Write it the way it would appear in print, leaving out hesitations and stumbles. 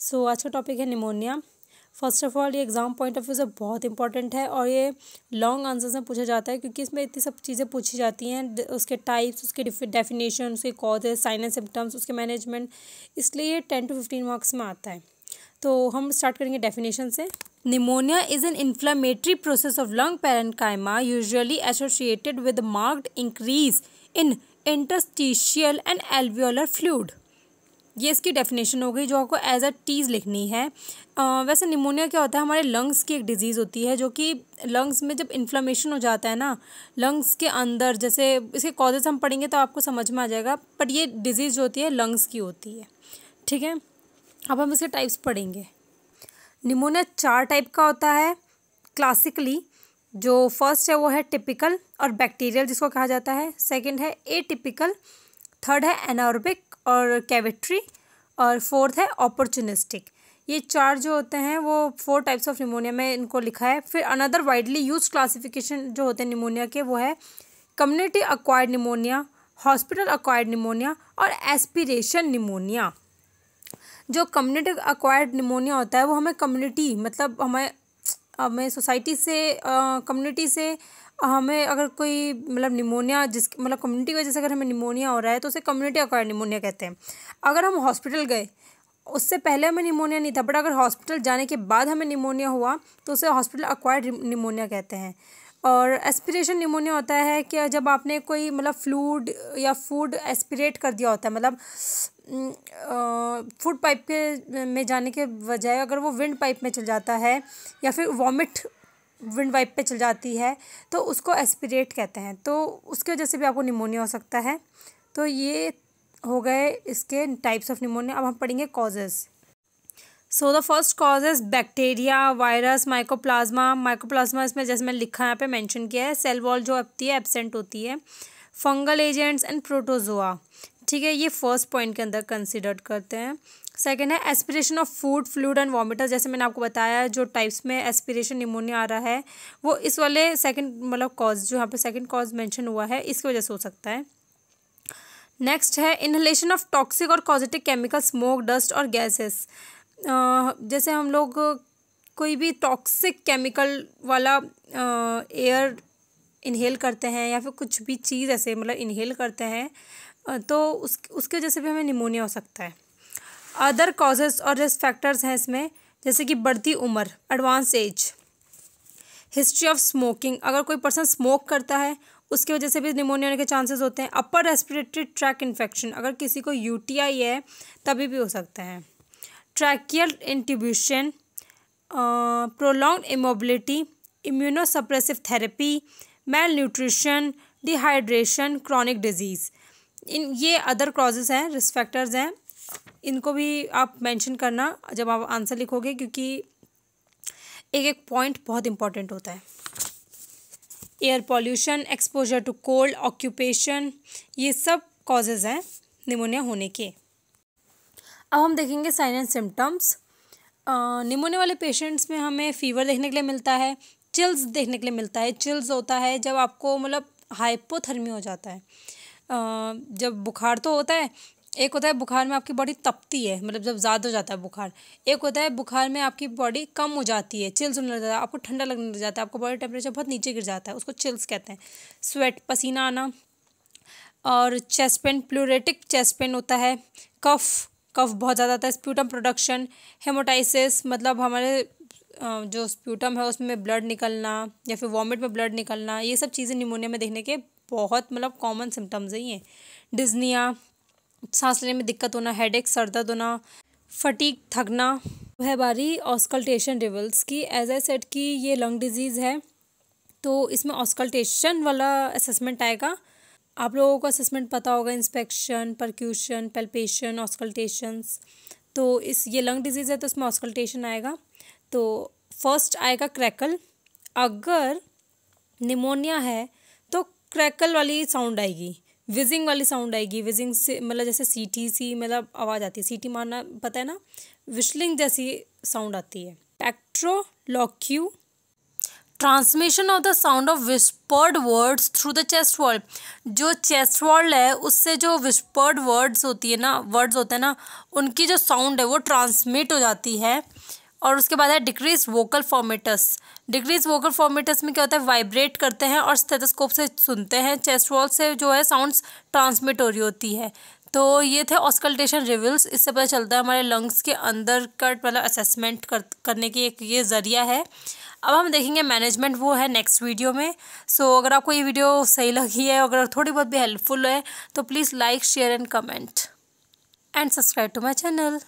आज का टॉपिक है निमोनिया। फर्स्ट ऑफ ऑल ये एग्ज़ाम पॉइंट ऑफ व्यू से बहुत इंपॉर्टेंट है और ये लॉन्ग आंसर्स में पूछा जाता है क्योंकि इसमें इतनी सब चीज़ें पूछी जाती हैं, उसके टाइप्स, उसके डेफिनेशन, उसके कॉजेज, साइन एंड सिम्टम्स, उसके मैनेजमेंट, इसलिए ये 10 to 15 मार्क्स में आता है। तो हम स्टार्ट करेंगे डेफिनेशन से। Pneumonia is an inflammatory process of lung parenchyma usually associated with marked increase in interstitial and alveolar fluid. ये इसकी डेफिनेशन हो गई जो आपको एज अ टीज़ लिखनी है। वैसे निमोनिया क्या होता है, हमारे लंग्स की एक डिजीज़ होती है जो कि लंग्स में जब इन्फ्लेमेशन हो जाता है ना लंग्स के अंदर, जैसे इसके कॉजेज़ हम पढ़ेंगे तो आपको समझ में आ जाएगा, बट ये डिजीज़ जो होती है लंग्स की होती है। ठीक है, अब हम इसके टाइप्स पढ़ेंगे। निमोनिया 4 टाइप का होता है क्लासिकली। जो फर्स्ट है वो है टिपिकल और बैक्टीरियल जिसको कहा जाता है, सेकेंड है एटिपिकल, थर्ड है एनारोबिक और कैविट्री, और फोर्थ है अपॉर्चुनिस्टिक। ये 4 जो होते हैं वो 4 टाइप्स ऑफ निमोनिया में इनको लिखा है। फिर अनदर वाइडली यूज क्लासिफिकेशन जो होते हैं निमोनिया के वो है community acquired pneumonia, hospital acquired pneumonia और एस्पिरेशन निमोनिया। जो कम्युनिटी अक्वायर्ड निमोनिया होता है वो हमें कम्युनिटी मतलब हमें सोसाइटी से कम्युनिटी से हमें अगर कोई मतलब निमोनिया मतलब कम्युनिटी की वजह से अगर हमें निमोनिया हो रहा है तो उसे कम्युनिटी अक्वायर्ड निमोनिया कहते हैं। अगर हम हॉस्पिटल गए उससे पहले हमें निमोनिया नहीं था, बट अगर हॉस्पिटल जाने के बाद हमें निमोनिया हुआ तो उसे हॉस्पिटल अक्वायर्ड निमोनिया कहते हैं। और एस्पिरेशन निमोनिया होता है कि जब आपने कोई मतलब फ्लूइड या फूड एस्पिरेट कर दिया होता है, मतलब फूड पाइप के में जाने के बजाय अगर वो विंड पाइप में चल जाता है या फिर वॉमिट विंड पाइप पे चल जाती है तो उसको एस्पिरेट कहते हैं। तो उसकी वजह से भी आपको निमोनिया हो सकता है। तो ये हो गए इसके टाइप्स ऑफ निमोनिया। अब हम पढ़ेंगे causes. So the first cause is bacteria, virus, mycoplasma. Mycoplasma इसमें जैसे मैंने लिखा है यहाँ पे मेंशन किया है, सेल वॉल जो होती है एब्सेंट होती है। Fungal agents and protozoa. ठीक है, ये फर्स्ट पॉइंट के अंदर कंसिडर करते हैं। सेकेंड है aspiration of food, fluid and vomitus. जैसे मैंने आपको बताया जो टाइप्स में एस्पिरेशन निमोनिया आ रहा है वो इस वाले सेकंड मतलब कॉज जो यहाँ पे सेकंड कॉज मेंशन हुआ है इसकी वजह से हो सकता है। नेक्स्ट है इनहेलेशन ऑफ टॉक्सिक और कॉजेटिक केमिकल, स्मोक, डस्ट और गैसेस। जैसे हम लोग कोई भी टॉक्सिक केमिकल वाला एयर इनहेल करते हैं या फिर कुछ भी चीज़ ऐसे मतलब इनहेल करते हैं तो उसके वजह से भी हमें निमोनिया हो सकता है। अदर कॉजेज़ और रिस्क फैक्टर्स हैं इसमें, जैसे कि बढ़ती उम्र, advance age, history of smoking. अगर कोई पर्सन स्मोक करता है उसकी वजह से भी निमोनिया होने के चांसेस होते हैं। अपर रेस्पिरेटरी ट्रैक इन्फेक्शन, अगर किसी को यूटीआई है तभी भी हो सकता है। Tracheal intubation, prolonged immobility, immunosuppressive therapy, mail nutrition, dehydration, chronic disease. ये अदर कॉजेज़ हैं, रिस्क फैक्टर्स हैं, इनको भी आप मेंशन करना जब आप आंसर लिखोगे क्योंकि एक एक पॉइंट बहुत इंपॉर्टेंट होता है। Air pollution, exposure to cold, occupation, ये सब कॉजेज़ हैं निमोनिया होने के। अब हम देखेंगे साइन एंड सिम्टम्स। निमोनिया वाले पेशेंट्स में हमें फीवर देखने के लिए मिलता है, चिल्स देखने के लिए मिलता है। चिल्स होता है जब आपको मतलब हाइपोथर्मी हो जाता है। जब बुखार तो होता है, एक होता है बुखार में आपकी बॉडी तपती है मतलब जब ज़्यादा हो जाता है बुखार, एक होता है बुखार में आपकी बॉडी कम हो जाती है, चिल्स होने लग जाता है, आपको ठंडा लगने लग जाता है, आपका बॉडी टेम्परेचर बहुत नीचे गिर जाता है, उसको चिल्स कहते हैं। स्वेट, पसीना आना, और चेस्ट पेन, प्लूरेटिक चेस्ट पेन होता है। कफ बहुत ज़्यादा आता है। स्प्यूटम प्रोडक्शन, हेमोटाइसिस मतलब हमारे जो स्प्यूटम है उसमें ब्लड निकलना या फिर वॉमिट में ब्लड निकलना, ये सब चीज़ें निमोनिया में देखने के बहुत मतलब कॉमन सिम्टम्स ही हैं। डिज़निया, सांस लेने में दिक्कत होना, हेडेक, सर दर्द होना, फटीग, थकना। है बारी ऑस्कल्टेशन रिवल्स की। एज आई सेड कि ये लंग डिजीज़ है तो इसमें ऑस्कल्टेशन वाला असेसमेंट आएगा। आप लोगों को असेसमेंट पता होगा, इंस्पेक्शन, परक्यूशन, पैल्पेशन, ऑस्कल्टेशंस। तो ये लंग डिजीज़ है तो इसमें ऑस्कल्टेशन आएगा। तो फर्स्ट आएगा क्रैकल। अगर निमोनिया है तो क्रैकल वाली साउंड आएगी, विजिंग वाली साउंड आएगी। विजिंग से मतलब जैसे सीटी सी मतलब आवाज़ आती है, सीटी मारना पता है ना, विशलिंग जैसी साउंड आती है। Pectoriloquy, transmission of the sound of whispered words through the chest wall. जो चेस्ट वॉल है उससे जो विस्पर्ड वर्ड्स होती है ना, वर्ड्स होते हैं ना, उनकी जो साउंड है वो ट्रांसमिट हो जाती है। और उसके बाद है डिक्रीज वोकल फॉर्मेटस। डिक्रीज वोकल फॉर्मेटस में क्या होता है, वाइब्रेट करते हैं और स्टेथोस्कोप से सुनते हैं, चेस्ट वॉल से जो है साउंड्स ट्रांसमिट हो रही होती है। तो ये थे ऑस्कल्टेशन रिवल्स। इससे पता चलता है हमारे लंग्स के अंदर का मतलब असेसमेंट करने की एक ये ज़रिया है। अब हम देखेंगे मैनेजमेंट, वो है नेक्स्ट वीडियो में। सो अगर आपको ये वीडियो सही लगी है, अगर थोड़ी बहुत भी हेल्पफुल है, तो please like, share and comment and subscribe to my channel.